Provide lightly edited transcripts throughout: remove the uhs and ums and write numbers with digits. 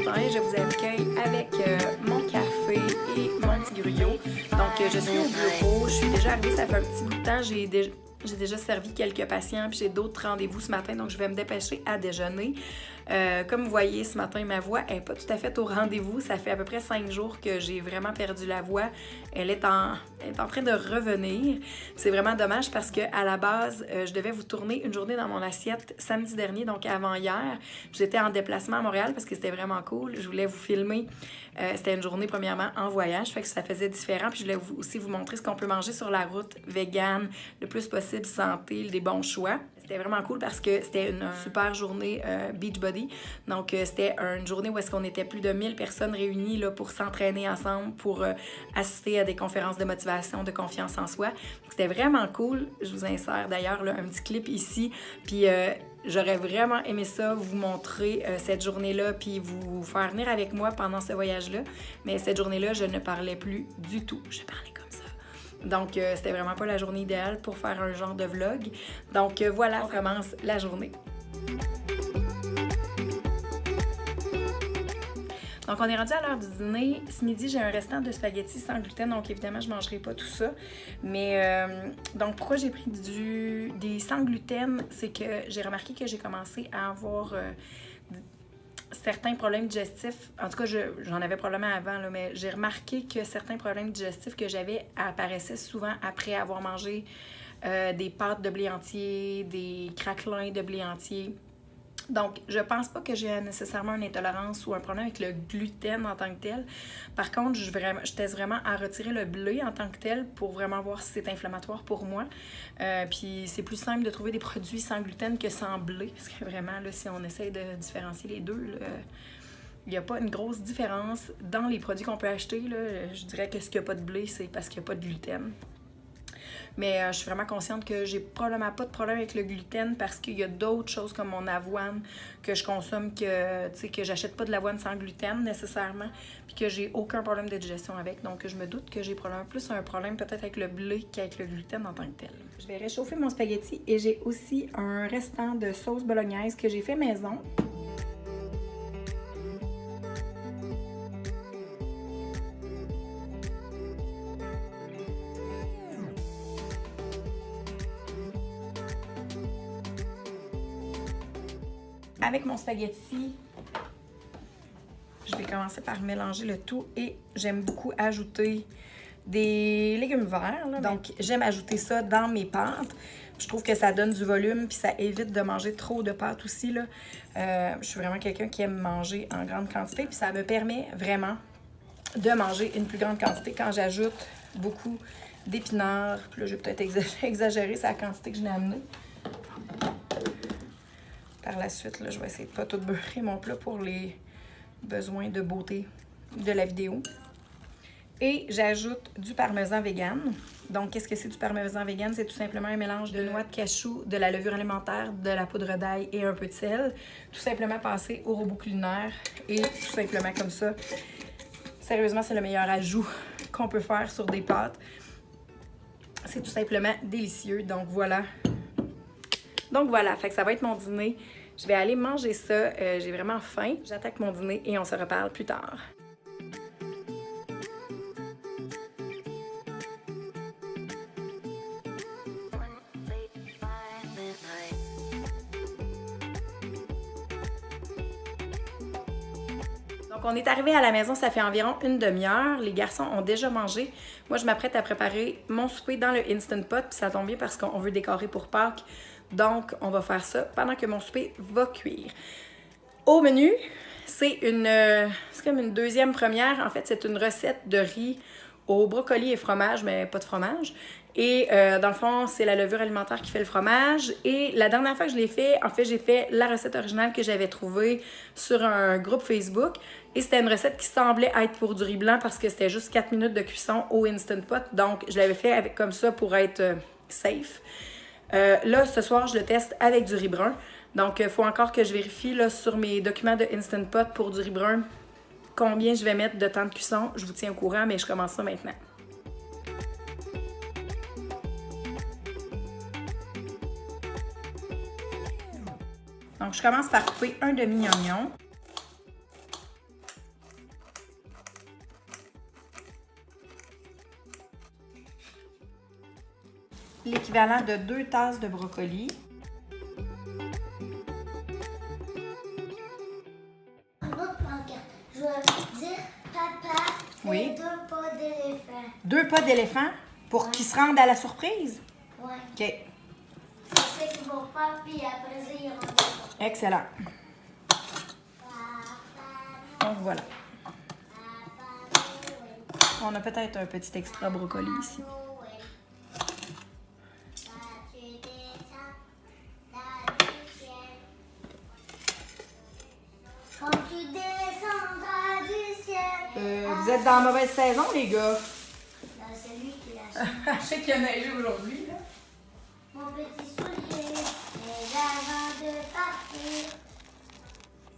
matin, je vous accueille avec mon café et mon petit gruyot. Donc, je suis au bureau, je suis déjà arrivée, ça fait un petit bout de temps, j'ai déjà servi quelques patients, puis j'ai d'autres rendez-vous ce matin, donc je vais me dépêcher à déjeuner. Comme vous voyez, ce matin, ma voix n'est pas tout à fait au rendez-vous. Ça fait à peu près 5 jours que j'ai vraiment perdu la voix. Elle est en train de revenir. C'est vraiment dommage parce qu'à la base, je devais vous tourner une journée dans mon assiette samedi dernier, donc avant hier. J'étais en déplacement à Montréal parce que c'était vraiment cool. Je voulais vous filmer. C'était une journée, premièrement, en voyage, fait que ça faisait différent. Puis je voulais aussi vous montrer ce qu'on peut manger sur la route, vegan, le plus possible santé, des bons choix. C'était vraiment cool parce que c'était une super journée Beachbody. Donc, c'était une journée où est-ce qu'on était plus de 1000 personnes réunies là, pour s'entraîner ensemble, pour assister à des conférences de motivation, de confiance en soi. C'était vraiment cool. Je vous insère d'ailleurs là, un petit clip ici. Puis, j'aurais vraiment aimé ça, vous montrer cette journée-là, puis vous faire venir avec moi pendant ce voyage-là. Mais cette journée-là, je ne parlais plus du tout. Je parlais comme ça. Donc, c'était vraiment pas la journée idéale pour faire un genre de vlog. Donc, voilà, on commence la journée. Donc, on est rendu à l'heure du dîner. Ce midi, j'ai un restant de spaghettis sans gluten, donc évidemment, je ne mangerai pas tout ça. Mais, donc, pourquoi j'ai pris des sans gluten, c'est que j'ai remarqué que j'ai commencé à avoir certains problèmes digestifs. En tout cas, j'en avais probablement avant, là, mais j'ai remarqué que certains problèmes digestifs que j'avais apparaissaient souvent après avoir mangé des pâtes de blé entier, des craquelins de blé entier. Donc, je pense pas que j'ai nécessairement une intolérance ou un problème avec le gluten en tant que tel. Par contre, je teste vraiment à retirer le blé en tant que tel pour vraiment voir si c'est inflammatoire pour moi. Puis, c'est plus simple de trouver des produits sans gluten que sans blé. Parce que vraiment, là, si on essaie de différencier les deux, il n'y a pas une grosse différence dans les produits qu'on peut acheter. Là. Je dirais que ce qu'il n'y a pas de blé, c'est parce qu'il n'y a pas de gluten. Mais je suis vraiment consciente que j'ai probablement pas de problème avec le gluten parce qu'il y a d'autres choses comme mon avoine que je consomme, que j'achète pas de l'avoine sans gluten nécessairement, puis que j'ai aucun problème de digestion avec. Donc, je me doute que j'ai probablement plus un problème peut-être avec le blé qu'avec le gluten en tant que tel. Je vais réchauffer mon spaghetti et j'ai aussi un restant de sauce bolognaise que j'ai fait maison. Avec mon spaghetti, je vais commencer par mélanger le tout et j'aime beaucoup ajouter des légumes verts. Là. Donc, j'aime ajouter ça dans mes pâtes. Je trouve que ça donne du volume puis ça évite de manger trop de pâtes aussi. Là. Je suis vraiment quelqu'un qui aime manger en grande quantité puis ça me permet vraiment de manger une plus grande quantité quand j'ajoute beaucoup d'épinards. Puis là, je vais peut-être exagérer sa quantité que je l'ai amenée. Par la suite, là, je vais essayer de ne pas tout beurrer mon plat pour les besoins de beauté de la vidéo. Et j'ajoute du parmesan vegan. Donc, qu'est-ce que c'est du parmesan vegan? C'est tout simplement un mélange de noix de cachou, de la levure alimentaire, de la poudre d'ail et un peu de sel. Tout simplement passé au robot culinaire et tout simplement comme ça. Sérieusement, c'est le meilleur ajout qu'on peut faire sur des pâtes. C'est tout simplement délicieux. Donc, voilà. Fait que ça va être mon dîner. Je vais aller manger ça. J'ai vraiment faim. J'attaque mon dîner et on se reparle plus tard. Donc, on est arrivé à la maison, ça fait environ une demi-heure. Les garçons ont déjà mangé. Moi, je m'apprête à préparer mon souper dans le Instant Pot. Puis ça tombe bien parce qu'on veut décorer pour Pâques. Donc, on va faire ça pendant que mon souper va cuire. Au menu, c'est comme une deuxième première. En fait, c'est une recette de riz au brocoli et fromage, mais pas de fromage. Et dans le fond, c'est la levure alimentaire qui fait le fromage. Et la dernière fois que je l'ai fait, en fait, j'ai fait la recette originale que j'avais trouvée sur un groupe Facebook. Et c'était une recette qui semblait être pour du riz blanc parce que c'était juste 4 minutes de cuisson au Instant Pot. Donc, je l'avais fait comme ça pour être safe. Là, ce soir, je le teste avec du riz brun. Donc, il faut encore que je vérifie là, sur mes documents de Instant Pot pour du riz brun combien je vais mettre de temps de cuisson. Je vous tiens au courant, mais je commence ça maintenant. Donc, je commence par couper un demi-oignon. l'équivalent de 2 tasses de brocoli. Un autre pancarte. Je veux dire, papa, Oui. 2 pas d'éléphant. 2 pas d'éléphant pour qu'ils se rendent à la surprise? Ouais. OK. C'est ça qu'ils vont faire, puis après ça, ils rendent. Excellent. Donc voilà. On a peut-être un petit extra brocoli ici. Quand tu descendras du ciel. Vous êtes dans la mauvaise saison, les gars. C'est lui qui l'a. Je sais qu'il y a neigé aujourd'hui. Là. Mon petit soulier, mais avant de partir,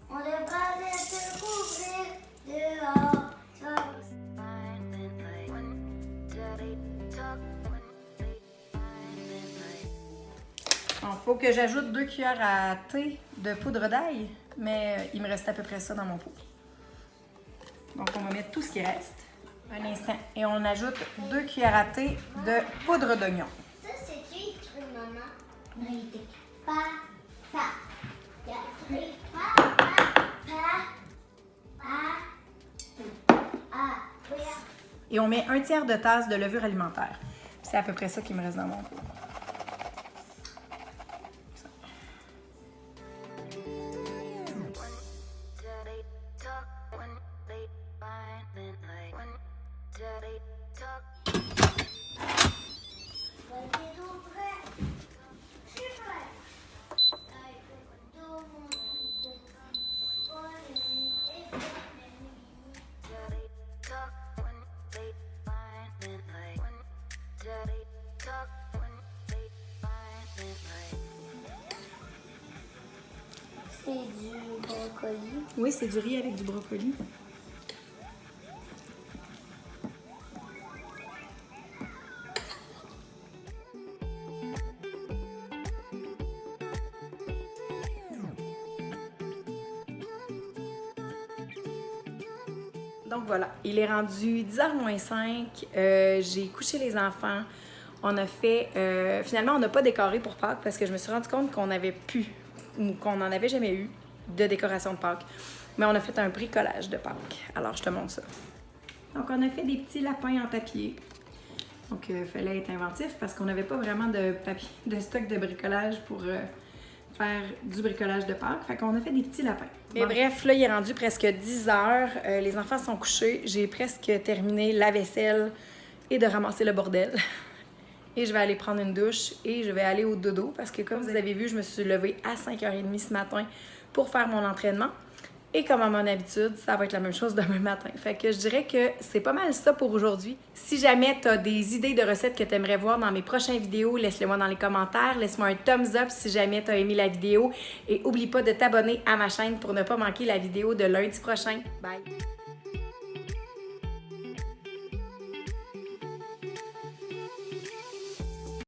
on devra se couvrir dehors. Il faut que j'ajoute 2 cuillères à thé de poudre d'ail, mais il me reste à peu près ça dans mon pot. Donc on va mettre tout ce qui reste. Un instant. Et on ajoute 2 cuillères à thé de poudre d'oignon. Ça, c'est écrit, maman. Il est écrit papa. Il y a écrit papa. Et on met 1/3 de tasse de levure alimentaire. C'est à peu près ça qui me reste dans mon pot. C'est du brocoli. Oui, c'est du riz avec du brocoli. Donc voilà, il est rendu 10h moins 5. J'ai couché les enfants. On a fait... finalement, on n'a pas décoré pour Pâques parce que je me suis rendu compte qu'on n'avait plus ou qu'on n'en avait jamais eu de décoration de Pâques. Mais on a fait un bricolage de Pâques. Alors, je te montre ça. Donc, on a fait des petits lapins en papier. Donc, il fallait être inventif parce qu'on n'avait pas vraiment de papier, de stock de bricolage pour faire du bricolage de Pâques. Fait qu'on a fait des petits lapins. Mais bref, là, il est rendu presque 10h. Les enfants sont couchés. J'ai presque terminé la vaisselle et de ramasser le bordel. Et je vais aller prendre une douche et je vais aller au dodo parce que comme vous avez vu, je me suis levée à 5h30 ce matin pour faire mon entraînement. Et comme à mon habitude, ça va être la même chose demain matin. Fait que je dirais que c'est pas mal ça pour aujourd'hui. Si jamais tu as des idées de recettes que tu aimerais voir dans mes prochaines vidéos, laisse-les-moi dans les commentaires. Laisse-moi un thumbs up si jamais tu as aimé la vidéo. Et oublie pas de t'abonner à ma chaîne pour ne pas manquer la vidéo de lundi prochain. Bye!